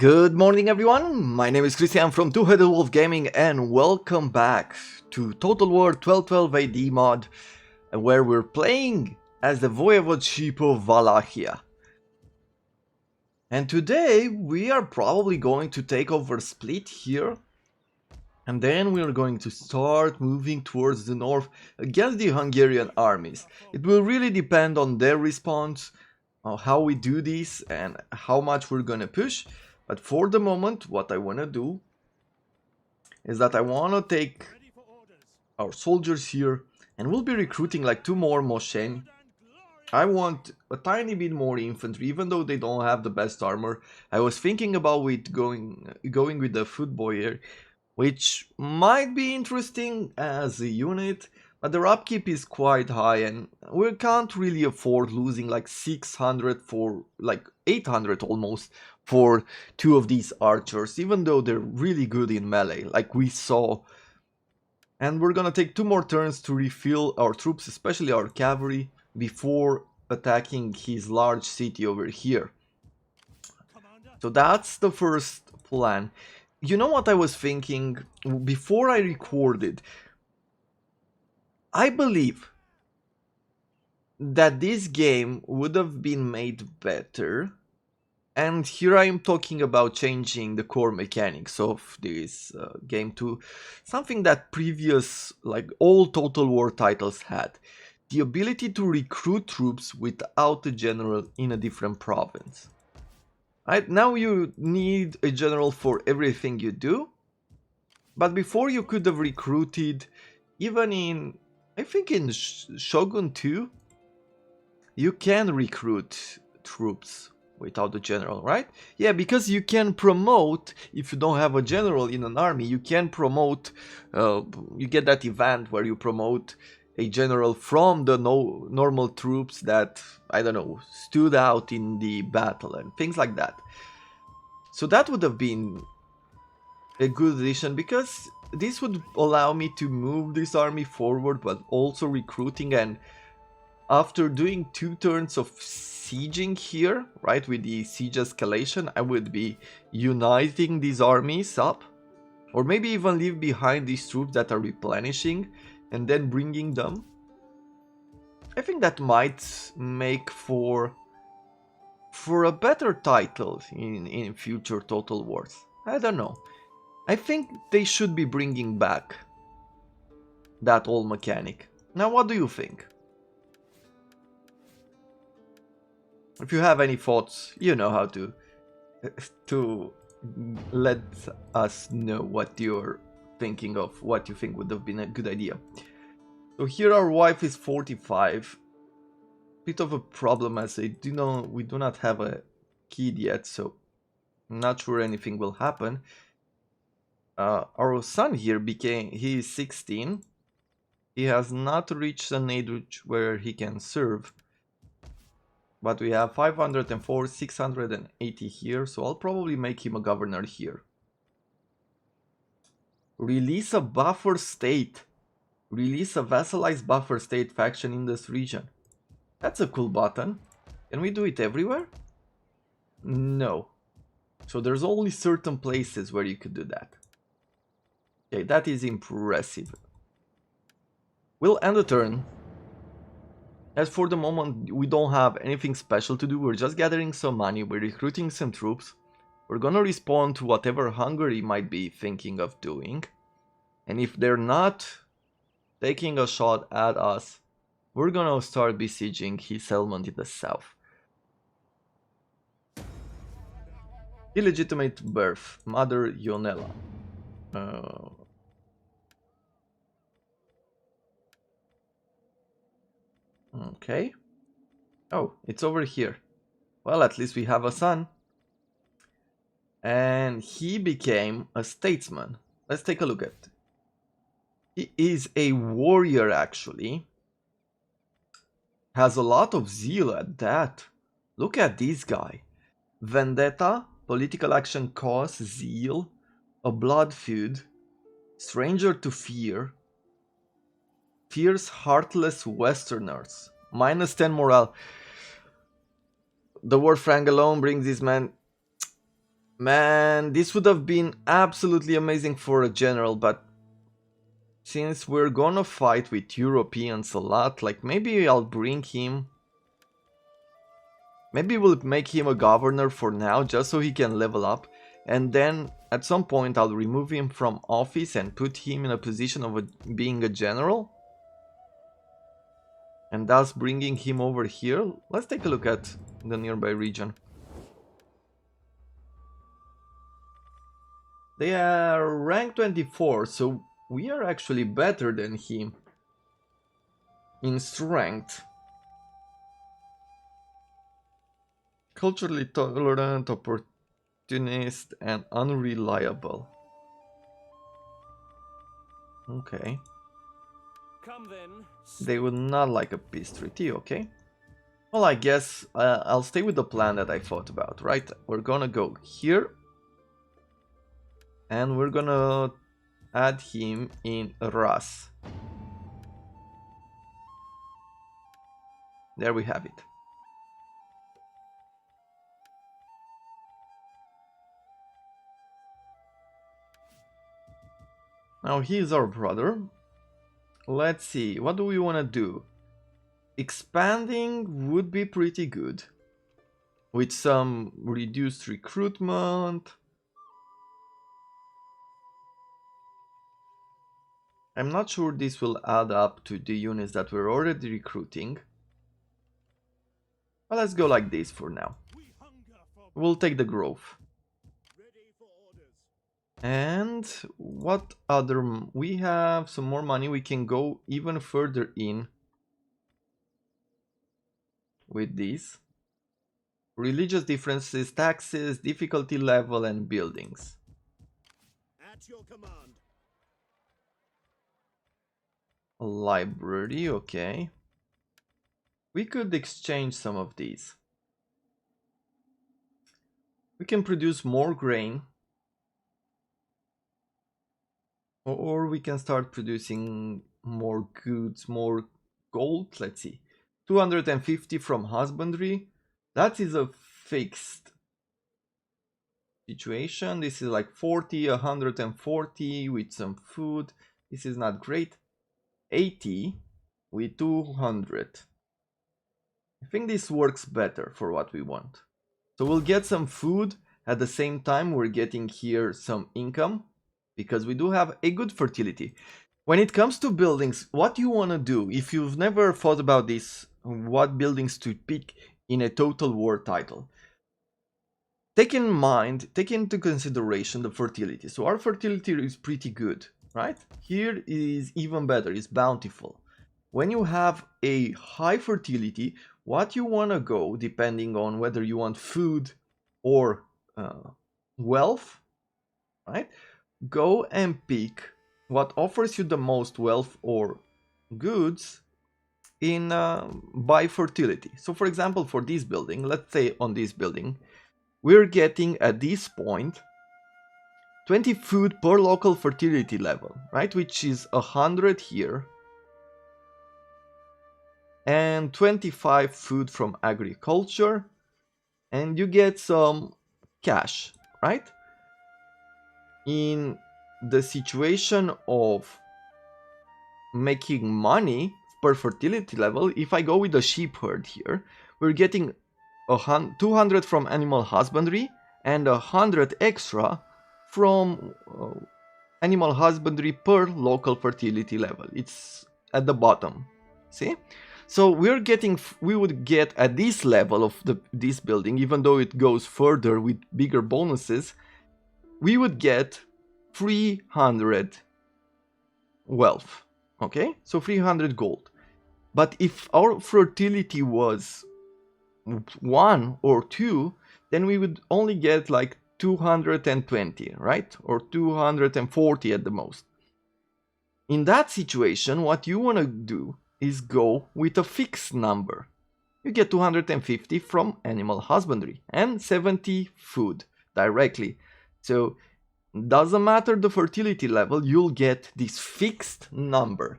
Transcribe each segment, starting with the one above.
Good morning everyone, my name is Christian from Two-Headed Wolf Gaming and welcome back to Total War 1212 AD mod, where we're playing as the Voivodeship of Wallachia. And today we are probably going to take over Split here, and then we are going to start moving towards the north against the Hungarian armies. It will really depend on their response, on how we do this and how much we're gonna push. But for the moment, what I want to do is that I want to take our soldiers here, and we'll be recruiting like 2 more Moshen. I want a tiny bit more infantry, even though they don't have the best armor. I was thinking about going with the foot boy, which might be interesting as a unit, but their upkeep is quite high and we can't really afford losing like 600 for like 800 almost for 2 of these archers, even though they're really good in melee, like we saw. And we're gonna take 2 more turns to refill our troops, especially our cavalry, before attacking his large city over here. So that's the first plan. You know what I was thinking before I recorded? I believe that this game would have been made better, and here I am talking about changing the core mechanics of this game to something that previous, like all Total War titles had. The ability to recruit troops without a general in a different province. Right, now you need a general for everything you do, but before you could have recruited, even in, I think in Shogun 2, you can recruit troops without a general, right? Yeah, because you can promote, if you don't have a general in an army, you can promote, you get that event where you promote a general from the normal troops that, I don't know, stood out in the battle and things like that. So that would have been a good addition, because this would allow me to move this army forward but also recruiting. And after doing 2 turns of sieging here, right, with the siege escalation, I would be uniting these armies up, or maybe even leave behind these troops that are replenishing and then bringing them. I think that might make for a better title in future Total Wars. I don't know. I think they should be bringing back that old mechanic. Now, what do you think? If you have any thoughts, you know how to let us know what you're thinking of, what you think would have been a good idea. So here our wife is 45. Bit of a problem, as we do not have a kid yet, so I'm not sure anything will happen. Our son here he is 16. He has not reached an age where he can serve, but we have 504, 680 here, so I'll probably make him a governor here. Release a buffer state. Release a vassalized buffer state faction in this region. That's a cool button. Can we do it everywhere? No. So there's only certain places where you could do that. Okay, that is impressive. We'll end the turn. As for the moment, we don't have anything special to do. We're just gathering some money, we're recruiting some troops. We're gonna respond to whatever Hungary might be thinking of doing. And if they're not taking a shot at us, we're gonna start besieging his settlement in the south. Illegitimate birth, Mother Ionela. Okay. Oh, it's over here. Well, at least we have a son. And he became a statesman. Let's take a look at it. He is a warrior, actually. Has a lot of zeal at that. Look at this guy. Vendetta, political action cause, zeal, a blood feud, stranger to fear, fierce heartless westerners, -10 morale. The word Frank alone brings this man Man, this would have been absolutely amazing for a general, but since we're gonna fight with Europeans a lot, like maybe I'll bring him. Maybe we'll make him a governor for now, just so he can level up. And then at some point I'll remove him from office and put him in a position of being a general. And thus bringing him over here. Let's take a look at the nearby region. They are rank 24, so we are actually better than him in strength. Culturally tolerant, opportunist, and unreliable. Okay. Come then. They would not like a peace treaty, okay. Well, I guess I'll stay with the plan that I thought about, right? We're gonna go here. And we're gonna add him in Ras. There we have it. Now he is our brother. Let's see, what do we want to do? Expanding would be pretty good. With some reduced recruitment. I'm not sure this will add up to the units that we're already recruiting. Well, let's go like this for now. We'll take the growth. And what other... we have some more money. We can go even further in with these. Religious differences, taxes, difficulty level, and buildings. At your command. A library, okay. We could exchange some of these. We can produce more grain. Or we can start producing more goods, more gold. Let's see. 250 from husbandry. That is a fixed situation. This is like 40, 140 with some food. This is not great. 80 with 200. I think this works better for what we want. So we'll get some food. At the same time, we're getting here some income, because we do have a good fertility. When it comes to buildings, what you want to do, if you've never thought about this, what buildings to pick in a total war title, take into consideration the fertility. So our fertility is pretty good, right? Here is even better, it's bountiful. When you have a high fertility, what you want to go, depending on whether you want food or wealth, right? Go and pick what offers you the most wealth or goods in by fertility. So for example, for this building, let's say on this building, we're getting at this point 20 food per local fertility level, right? Which is 100 here. And 25 food from agriculture. And you get some cash, right? In the situation of making money per fertility level, if I go with the sheep herd here, we're getting 200 from animal husbandry and 100 extra from animal husbandry per local fertility level. It's at the bottom, see? So we would get at this level of this building, even though it goes further with bigger bonuses, we would get 300 wealth, okay? So 300 gold. But if our fertility was 1 or 2, then we would only get like 220, right? Or 240 at the most. In that situation, what you want to do is go with a fixed number. You get 250 from animal husbandry and 70 food directly. So doesn't matter the fertility level, you'll get this fixed number.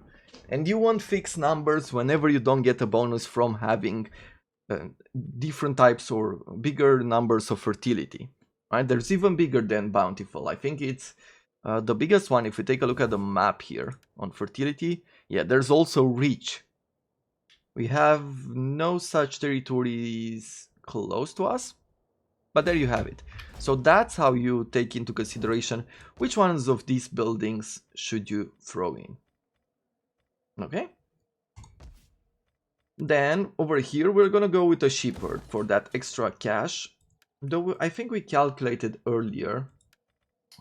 And you want fixed numbers whenever you don't get a bonus from having different types or bigger numbers of fertility. Right? There's even bigger than Bountiful. I think it's the biggest one. If we take a look at the map here on fertility, yeah, there's also Reach. We have no such territories close to us, but there you have it. So that's how you take into consideration which ones of these buildings should you throw in. Okay? Then over here we're gonna go with a shepherd for that extra cash. Though I think we calculated earlier,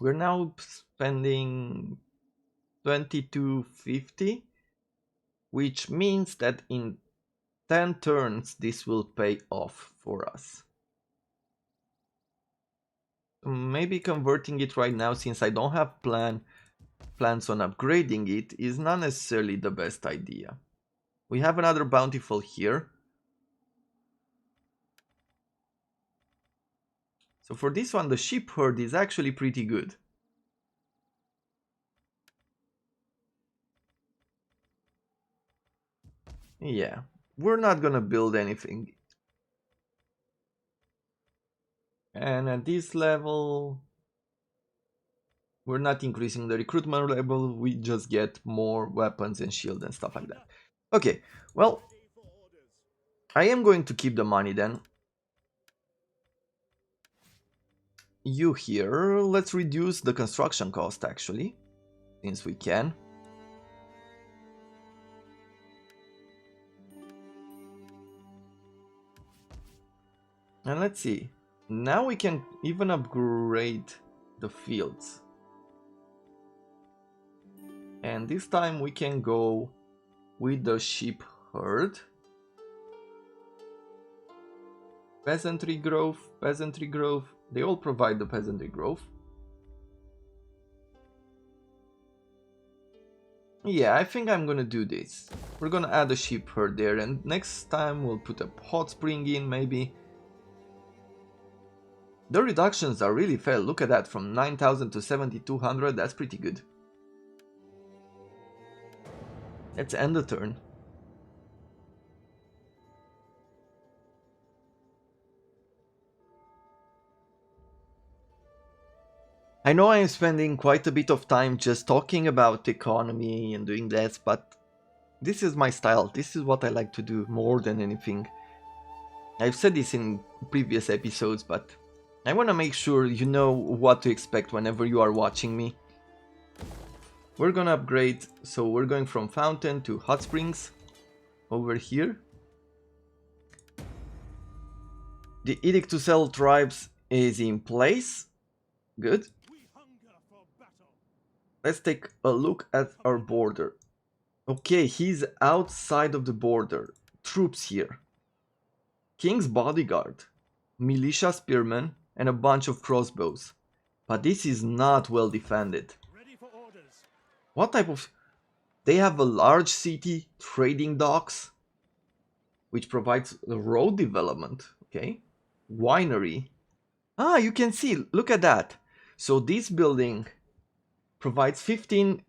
we're now spending 2250, which means that in 10 turns this will pay off for us. Maybe converting it right now, since I don't have plans on upgrading it, is not necessarily the best idea. We have another Bountiful here. So for this one, the sheep herd is actually pretty good. Yeah, we're not gonna build anything. And at this level, we're not increasing the recruitment level, we just get more weapons and shield and stuff like that. Okay, well, I am going to keep the money then. You here, let's reduce the construction cost actually, since we can. And let's see, now we can even upgrade the fields. And this time we can go with the sheep herd. Peasantry growth, they all provide the peasantry growth. Yeah, I think I'm gonna do this. We're gonna add a sheep herd there, and next time we'll put a hot spring in maybe. The reductions are really fair, look at that, from 9,000 to 7,200, that's pretty good. Let's end the turn. I know I'm spending quite a bit of time just talking about economy and doing that, but this is my style, this is what I like to do more than anything. I've said this in previous episodes, but I want to make sure you know what to expect whenever you are watching me. We're gonna upgrade, so we're going from fountain to hot springs over here. The edict to sell tribes is in place. Good. Let's take a look at our border. Okay, he's outside of the border. Troops here. King's bodyguard, militia spearmen, and a bunch of crossbows. But this is not well defended. What type of... They have a large city, trading docks, which provides road development. Okay. Winery. Ah, you can see, look at that. So this building provides 15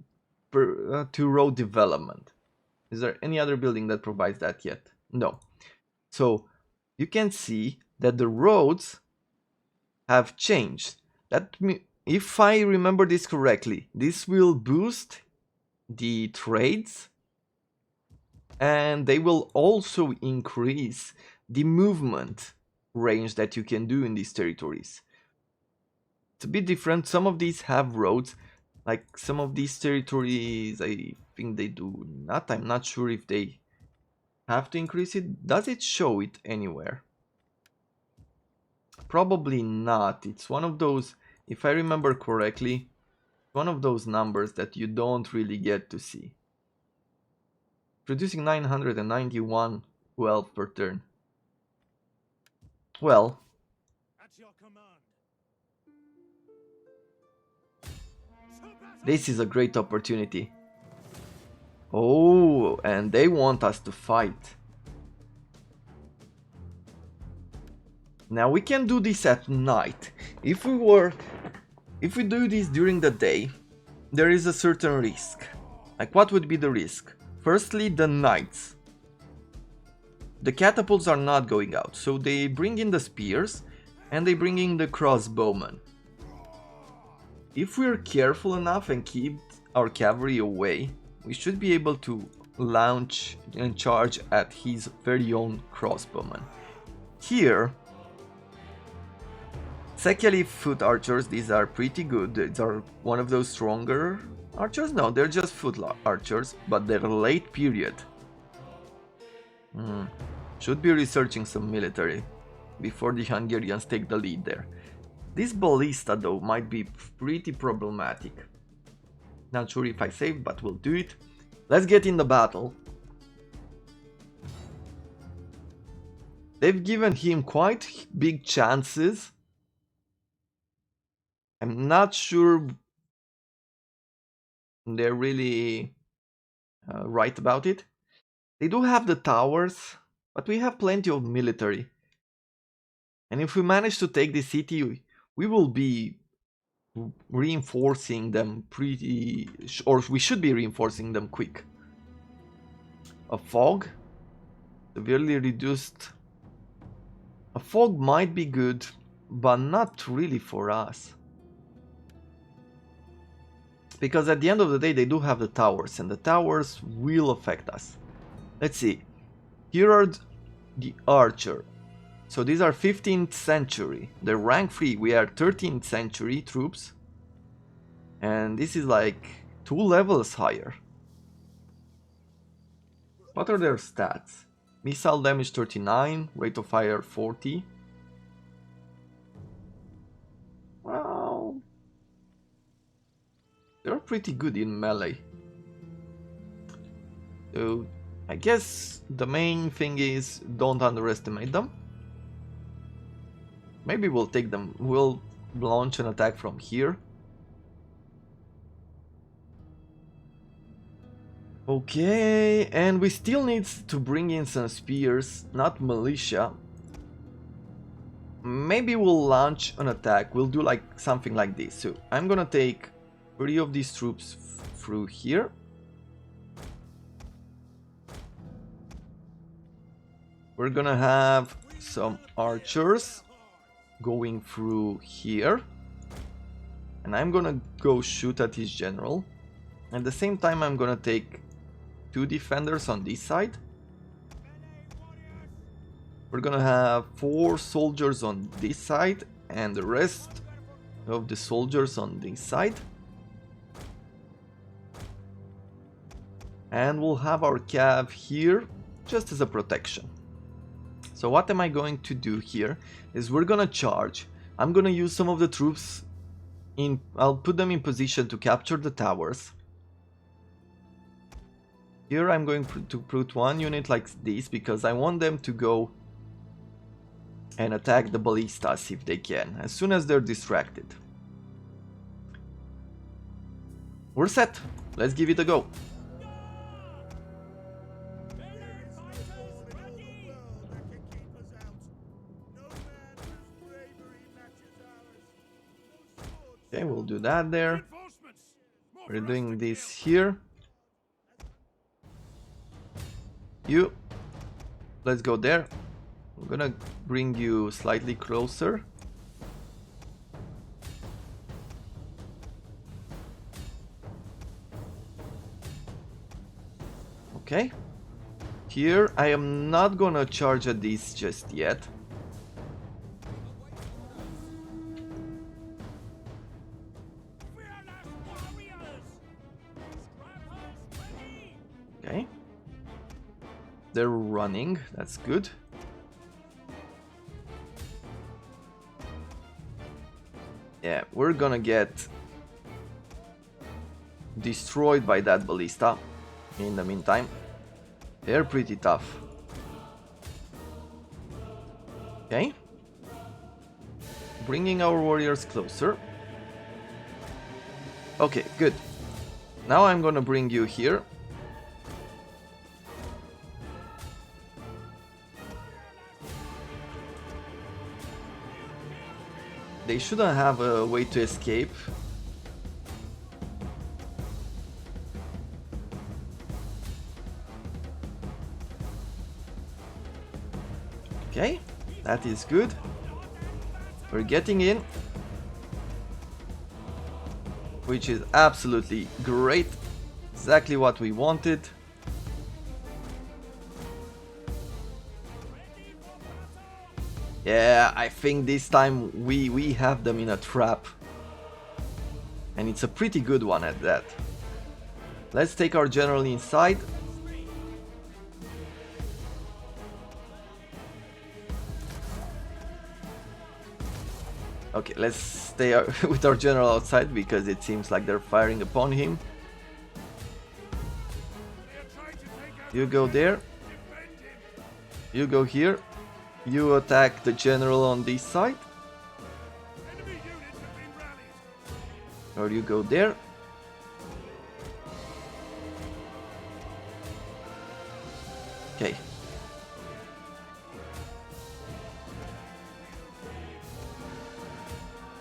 to road development. Is there any other building that provides that yet? No. So you can see that the roads have changed. If I remember this correctly, this will boost the trades, and they will also increase the movement range that you can do in these territories. It's a bit different. Some of these have roads, like some of these territories I think they do not. I'm not sure if they have to increase it. Does it show it anywhere? Probably not. It's one of those, if I remember correctly, one of those numbers that you don't really get to see. Producing 991 wealth per turn. Well, this is a great opportunity. Oh, and they want us to fight. Now we can do this at night. If we do this during the day, there is a certain risk. Like, what would be the risk? Firstly, the knights. The catapults are not going out, so they bring in the spears, And they bring in the crossbowmen. If we're careful enough and keep our cavalry away, we should be able to launch and charge at his very own crossbowmen. Here, Sekeli foot archers, these are pretty good. These are one of those stronger archers. No, they're just foot archers, but they're late period. Should be researching some military before the Hungarians take the lead there. This ballista though might be pretty problematic. Not sure if I save, but we'll do it. Let's get in the battle. They've given him quite big chances. I'm not sure they're really right about it. They do have the towers, but we have plenty of military. And if we manage to take the city, we will be reinforcing them or we should be reinforcing them quick. A fog, severely reduced. A fog might be good, but not really for us. Because at the end of the day, they do have the towers, and the towers will affect us. Let's see. Here are the archer. So these are 15th century. They're rank 3. We are 13th century troops. And this is like 2 levels higher. What are their stats? Missile damage 39, rate of fire 40. Well, they're pretty good in melee. So I guess the main thing is don't underestimate them. Maybe we'll take them, we'll launch an attack from here. Okay, and we still need to bring in some spears, not militia. Maybe we'll launch an attack, we'll do like something like this. So I'm gonna take 3 of these troops through here. We're gonna have some archers going through here. And I'm gonna go shoot at his general. At the same time, I'm gonna take 2 defenders on this side. We're gonna have 4 soldiers on this side and the rest of the soldiers on this side. And we'll have our cav here just as a protection. So what am I going to do here is we're gonna charge. I'm gonna use some of the troops I'll put them in position to capture the towers. Here I'm going to put 1 unit like this because I want them to go and attack the ballistas if they can, as soon as they're distracted. We're set. Let's give it a go. Okay, we'll do that there. We're doing this here. You, let's go there. I'm gonna bring you slightly closer. Okay. Here, I am not gonna charge at this just yet. Okay. They're running, that's good. Yeah, we're gonna get destroyed by that ballista in the meantime. They're pretty tough. Okay. Bringing our warriors closer. Okay, good. Now I'm gonna bring you here. They shouldn't have a way to escape. Okay, that is good. We're getting in, which is absolutely great. Exactly what we wanted. Yeah, I think this time we have them in a trap. And it's a pretty good one at that. Let's take our general inside. Okay, let's stay with our general outside because it seems like they're firing upon him. You go there. You go here. You attack the general on this side. Or you go there. Okay.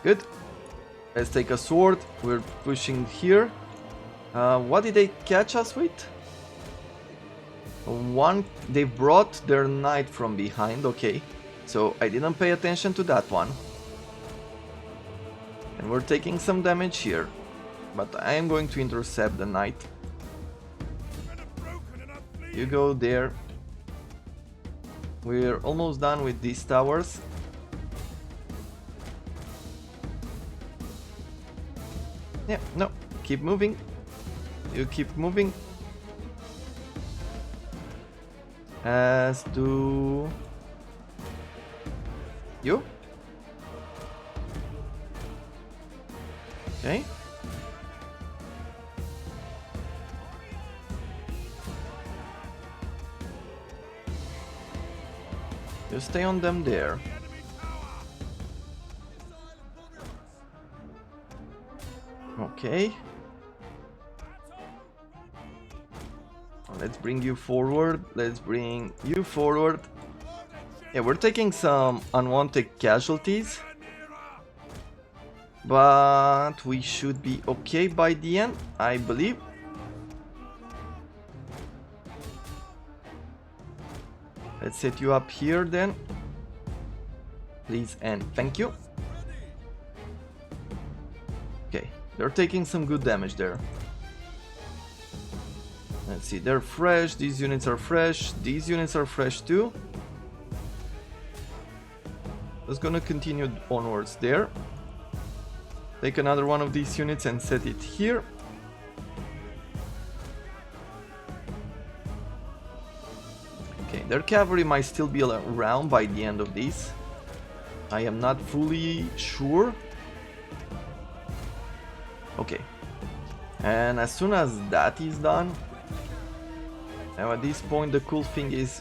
Good. Let's take a sword. We're pushing here. What did they catch us with? One, they brought their knight from behind. Okay. So I didn't pay attention to that one. And we're taking some damage here. But I am going to intercept the knight. You go there. We're almost done with these towers. Yeah, no, keep moving. You keep moving. As do you. Okay. You stay on them there. Okay. Let's bring you forward. Let's bring you forward. Yeah, we're taking some unwanted casualties. But we should be okay by the end, I believe. Let's set you up here then. Please and thank you. Okay, they're taking some good damage there. Let's see, they're fresh, these units are fresh, these units are fresh too. Just gonna continue onwards there. Take another one of these units and set it here. Okay, their cavalry might still be around by the end of this. I am not fully sure. Okay. And as soon as that is done, now at this point the cool thing is...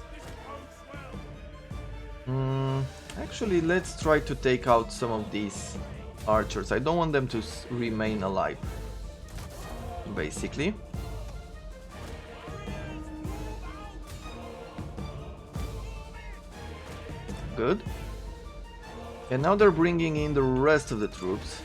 actually, let's try to take out some of these archers. I don't want them to remain alive, basically. Good. And now they're bringing in the rest of the troops.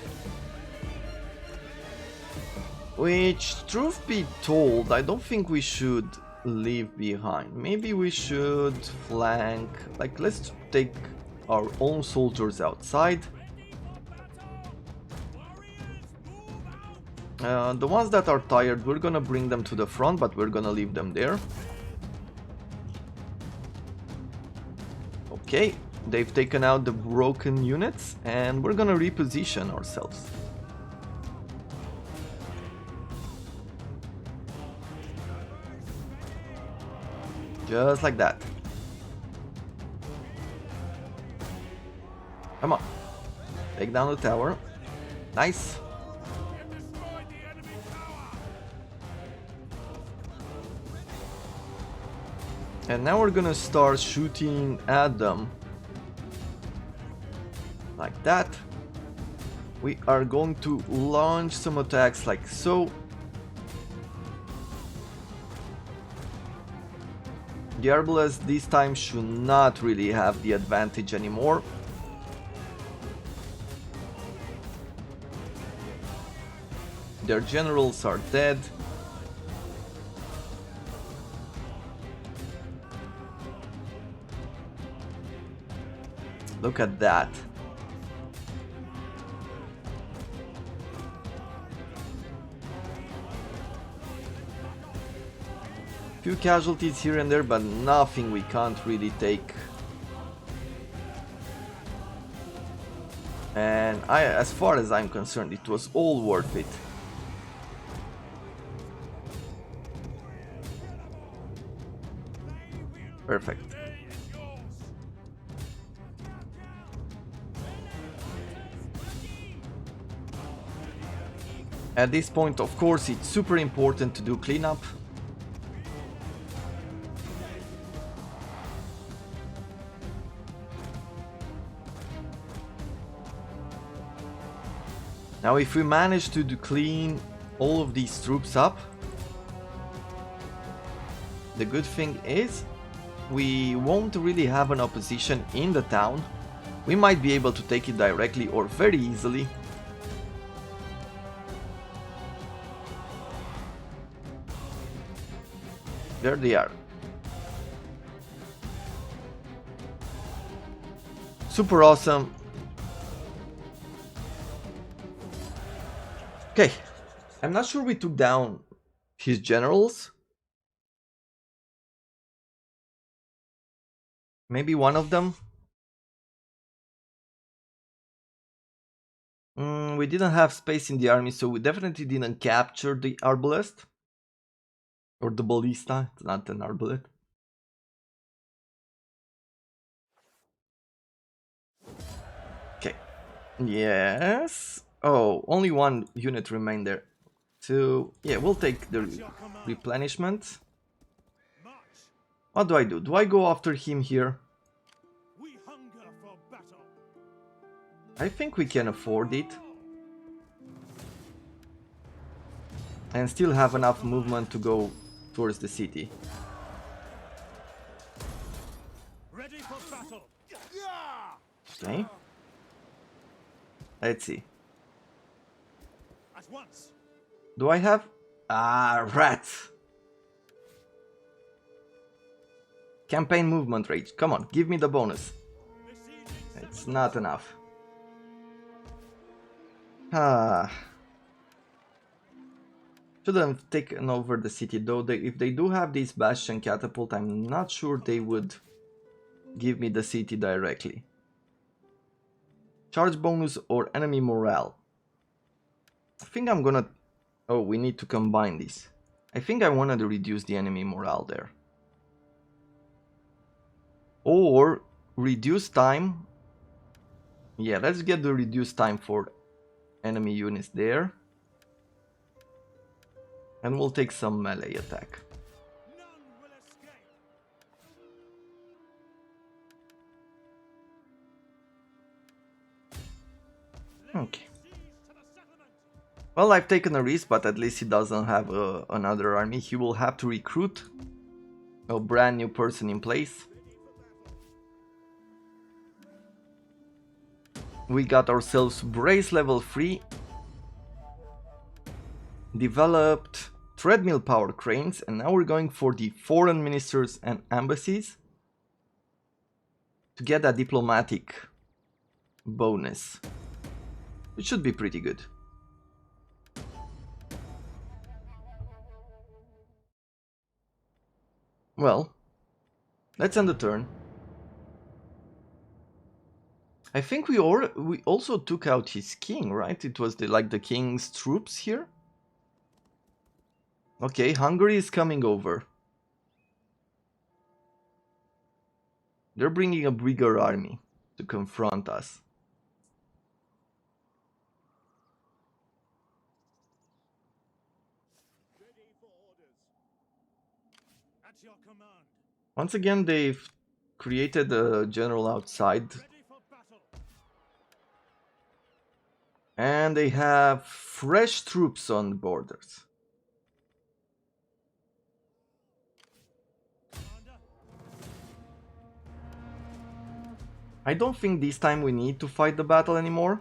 Which, truth be told, I don't think we should leave behind. Maybe we should flank, like, let's take our own soldiers outside. The ones that are tired, we're gonna bring them to the front, but we're gonna leave them there. Okay, they've taken out the broken units, and we're gonna reposition ourselves. Just like that. Come on. Take down the tower. Nice. And now we're gonna start shooting at them. Like that. We are going to launch some attacks like so. The arbalists this time should not really have the advantage anymore. Their generals are dead. Look at that. Few casualties here and there, but nothing we can't really take. And as far as I'm concerned, it was all worth it. Perfect. At this point, of course, it's super important to do cleanup. Now, if we manage to clean all of these troops up, the good thing is we won't really have an opposition in the town. We might be able to take it directly or very easily. There they are. Super awesome. Okay, I'm not sure we took down his generals. Maybe one of them. We didn't have space in the army, so we definitely didn't capture the arbalest. Or the ballista, it's not an arbalest. Okay. Yes. Oh, only one unit remained there. So, yeah, we'll take the replenishment. What do I do? Do I go after him here? We hunger for battle. I think we can afford it. And still have enough movement to go towards the city. Ready for battle. Okay. Let's see. At once. Do I have... Ah, rats! Campaign movement rate. Come on, give me the bonus. It's not enough. Ah. Should have taken over the city, though. If they do have this bastion catapult, I'm not sure they would give me the city directly. Charge bonus or enemy morale. I think I'm gonna... Oh, we need to combine this. I think I wanted to reduce the enemy morale there. Or reduce time. Yeah, let's get the reduced time for enemy units there. And we'll take some melee attack. None will escape. Okay. Siege to the settlement. Well, I've taken a risk, but at least he doesn't have another army. He will have to recruit a brand new person in place. We got ourselves Brace level 3. Developed treadmill power cranes, and now we're going for the foreign ministers and embassies to get a diplomatic bonus. It should be pretty good. Well, let's end the turn. I think we also took out his king, right? It was the king's troops here. Okay, Hungary is coming over. They're bringing a bigger army to confront us. Ready for orders. At your command. Once again, they've created a general outside. Ready for battle. And they have fresh troops on the borders. Commander. I don't think this time we need to fight the battle anymore.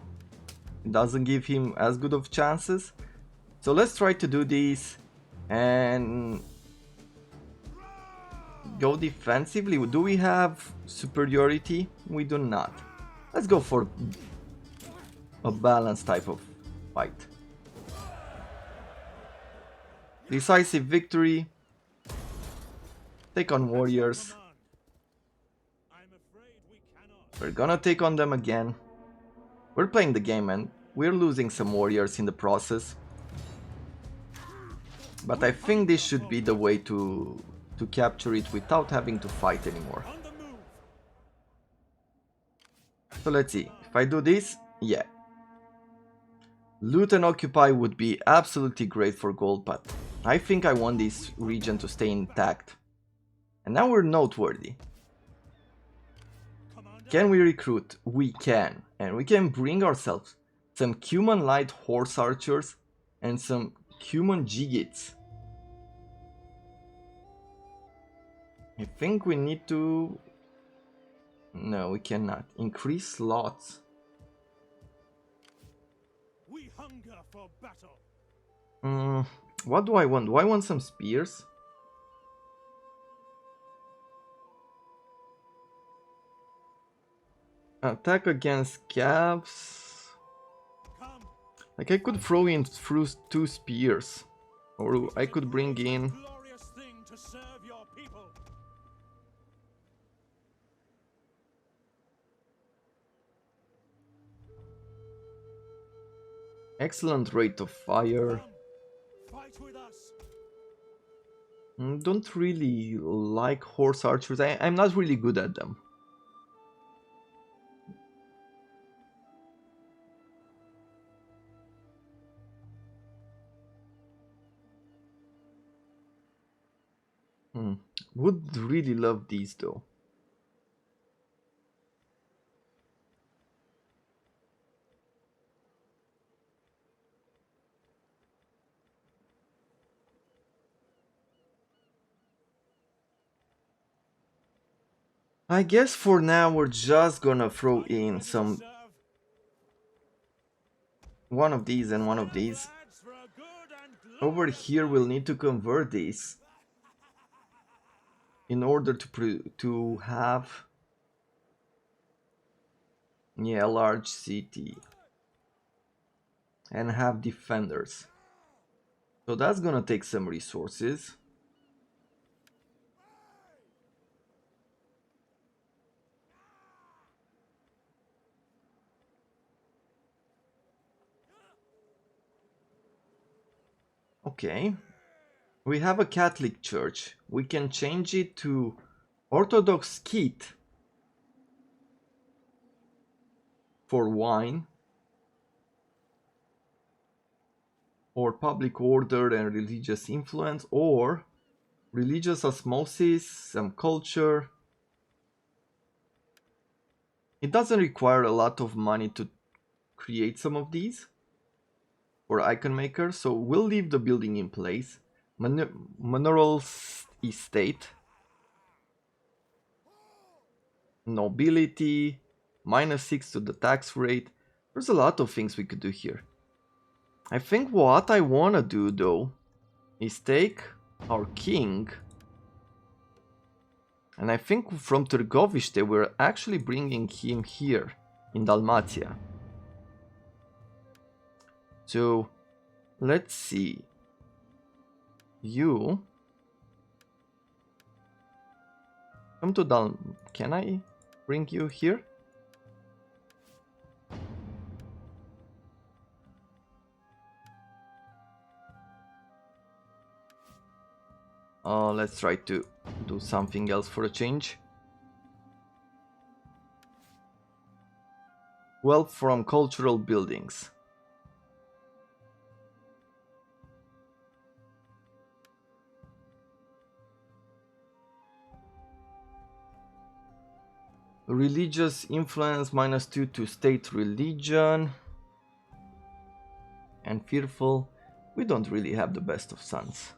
It doesn't give him as good of chances. So let's try to do this and go defensively. Do we have superiority? We do not. Let's go for a balanced type of fight. Decisive victory. Take on warriors. I'm afraid we cannot. We're gonna take on them again. We're playing the game and we're losing some warriors in the process. But I think this should be the way to capture it without having to fight anymore. On the move. So let's see. If I do this, yeah. Loot and occupy would be absolutely great for gold, but I think I want this region to stay intact. And now we're noteworthy. Can we recruit? We can. And we can bring ourselves some human light horse archers and some human gigates. I think we need to... No, we cannot. Increase slots. We hunger for battle. What do I want? Do I want some spears? Attack against calves. Come. Like I could throw in through 2 spears. Or I could bring in... Glorious thing to serve your people. Excellent rate of fire. Come. Fight with us. Don't really like horse archers. I'm not really good at them. Would really love these though. I guess for now we're just gonna throw in some one of these and one of these. Over here we'll need to convert these in order to have a large city and have defenders. So that's gonna take some resources. Okay, we have a Catholic church. We can change it to Orthodox Skit for wine, or public order and religious influence, or religious osmosis, some culture. It doesn't require a lot of money to create some of these for icon maker, so we'll leave the building in place. Minerals estate, nobility, -6 to the tax rate. There's a lot of things we could do here. I think what I wanna do though is take our king, and I think from Târgoviște we're actually bringing him here in Dalmatia. So let's see. You come to Can I bring you here? Let's try to do something else for a change. Wealth from cultural buildings. Religious influence -2 to state religion. And fearful. We don't really have the best of sons.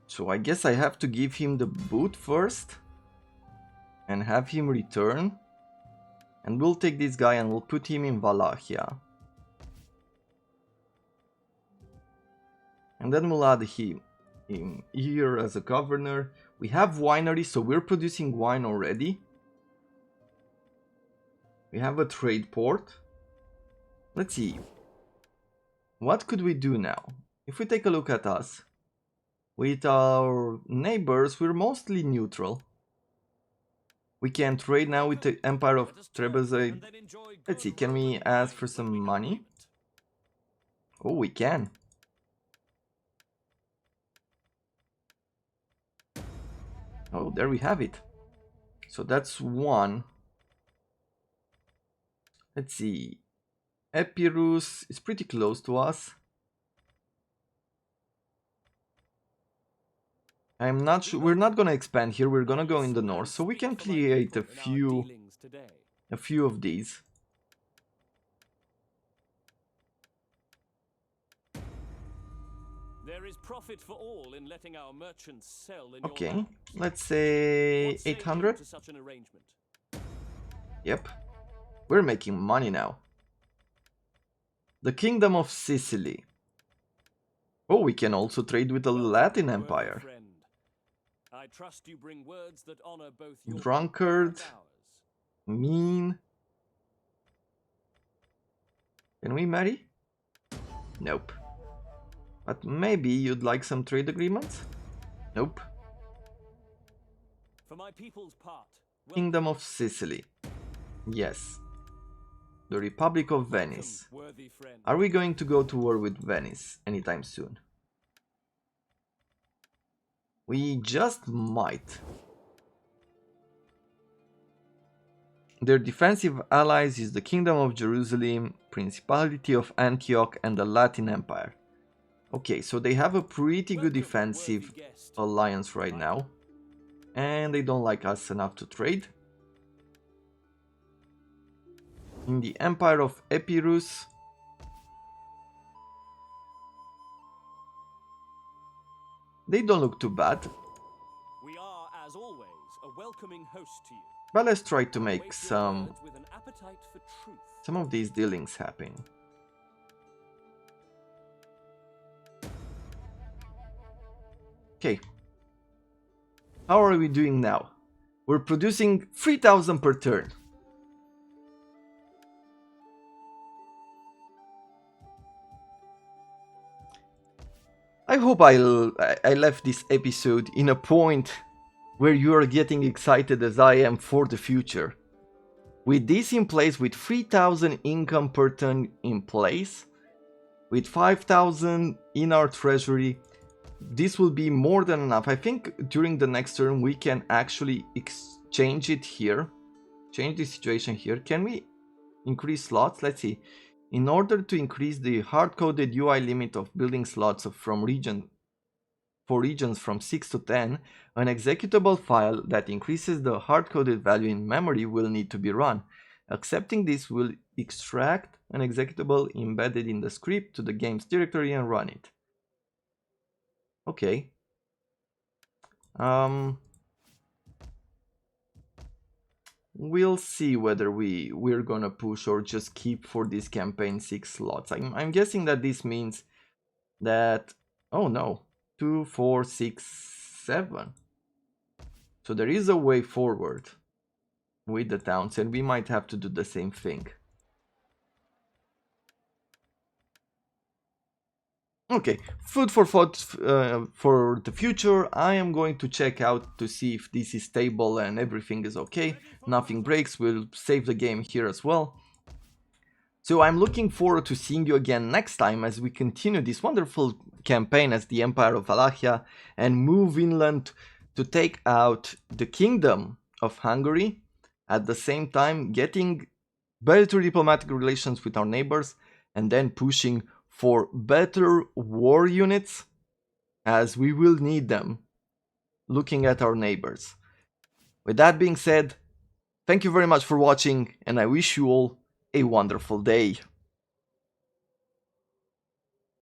So I guess I have to give him the boot first and have him return. And we'll take this guy and we'll put him in Wallachia. And then we'll add him here as a governor. We have winery, so we're producing wine already. We have a trade port. Let's see. What could we do now? If we take a look at us, with our neighbors, we're mostly neutral. We can trade now with the Empire of Trebizond. Let's see, can we ask for some money? Oh, we can. Oh, there we have it. So that's one. Let's see. Epirus is pretty close to us. I'm not sure. We're not gonna expand here. We're gonna go in the north, so we can create a few of these. There is profit for all in letting our merchants sell in Okay, your land. let's say What say you 800. to such an arrangement? Yep, we're making money now. The Kingdom of Sicily. Oh, we can also trade with the Latin Welcome, worthy Empire. friend. I trust you bring words that honor both your Drunkard. and ours. Mean. Can we marry? Nope. But maybe you'd like some trade agreements? Nope. For my people's part, Kingdom of Sicily. Yes. The Republic of Venice. worthy friend. Are we going to go to war with Venice anytime soon? We just might. Their defensive allies is the Kingdom of Jerusalem, Principality of Antioch, and the Latin Empire. Okay, so they have a pretty good defensive alliance right now. And they don't like us enough to trade. In the Empire of Epirus, they don't look too bad. We are, as always, a welcoming host to you. But let's try to make Await your some words with an appetite for truth. of these dealings happen. Okay. How are we doing now? We're producing 3000 per turn. I hope I left this episode in a point where you are getting excited as I am for the future. With this in place, with 3000 income per turn in place, with 5000 in our treasury, this will be more than enough. I think during the next turn we can actually exchange it here. Change the situation here. Can we increase slots? Let's see. In order to increase the hard-coded UI limit of building slots for regions from 6 to 10, an executable file that increases the hard-coded value in memory will need to be run. Accepting this will extract an executable embedded in the script to the game's directory and run it. Okay. We'll see whether we're gonna push or just keep for this campaign 6 slots. I'm guessing that this means that, oh no, 2, 4, 6, 7. So there is a way forward with the towns, and we might have to do the same thing. Okay, food for thought for the future. I am going to check out to see if this is stable and everything is okay. Nothing breaks, we'll save the game here as well. So I'm looking forward to seeing you again next time as we continue this wonderful campaign as the Empire of Wallachia and move inland to take out the Kingdom of Hungary, at the same time getting better diplomatic relations with our neighbors and then pushing for better war units, as we will need them, looking at our neighbors. With that being said, thank you very much for watching, and I wish you all a wonderful day.